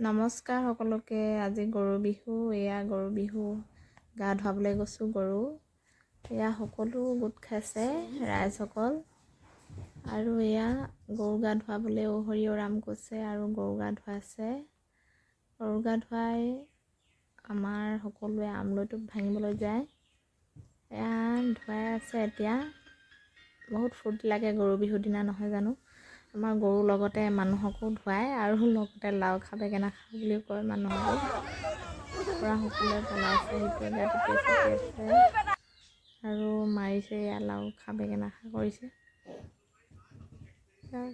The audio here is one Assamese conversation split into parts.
নমস্কাৰ সকলোকে। আজি গৰু বিহু। এয়া গৰু বিহু গা ধুৱাবলৈ গৈছোঁ গৰু। এয়া সকলো গোট খাইছে ৰাইজসকল। আৰু এয়া গৰু গা ধুৱাবলৈ হৰি ৰাম কৈছে আৰু গৰু গা ধুৱাইছে। গৰু গা ধুৱাই আমাৰ সকলোৱে আমলৈটো ভাঙিবলৈ যায়। এয়া ধুৱাই আছে এতিয়া। বহুত ফূৰ্তি লাগে গৰু বিহুৰ দিনা, নহয় জানো? আমাৰ গৰুৰ লগতে মানুহকো ধুৱায় আৰু লগতে লাও খা বেঙেনা খা বুলিও কয় মানুহকো। পৰা সকলোৱে পলাইছে, সিটোৱে গাত টিপিয়াইছে আৰু মাৰিছে। এয়া লাও খা বেঙেনা খা কৰিছে।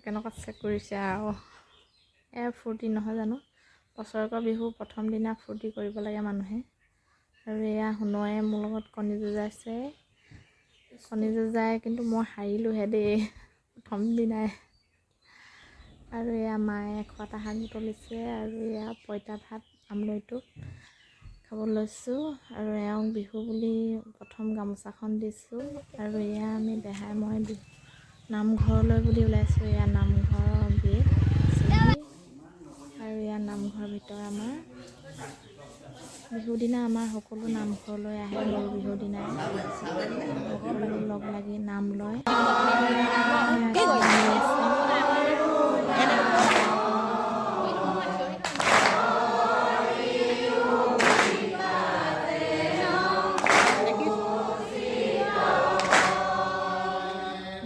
কেনেকুৱা চেক কৰিছে আৰু এয়া ফূৰ্তি, নহয় জানো? বছৰেকৰ বিহু প্ৰথম দিনা ফূৰ্তি কৰিব লাগে মানুহে। আৰু এয়া সোণোৱাই মোৰ লগত কণী যুঁজাইছে। কণী যুঁজাই কিন্তু মই হাৰিলোঁহে দেই প্ৰথম দিনাই। আৰু এয়া মায়ে 100টা শাক বুটলিছে আৰু এয়া পঁইতা ভাত আমলৈটো খাব লৈছোঁ। আৰু এওঁক বিহু বুলি প্ৰথম গামোচাখন দিছোঁ। আৰু এয়া আমি দেহাই মই নামঘৰলৈ বুলি ওলাইছোঁ। এয়া নামঘৰৰ গেট আছেহি। আৰু এয়া নামঘৰৰ ভিতৰ আমাৰ বিহুৰ দিনা আমাৰ সকলো নামঘৰলৈ আহে। গৰু বিহুৰ দিনাই সকলো লগ লাগি নাম লয়।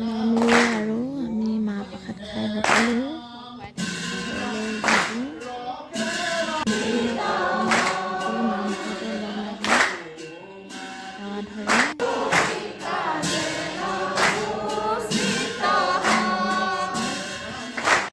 নাম লৈ আৰু আমি মাহ প্ৰসাদ খাই সকলো ঘৰলৈ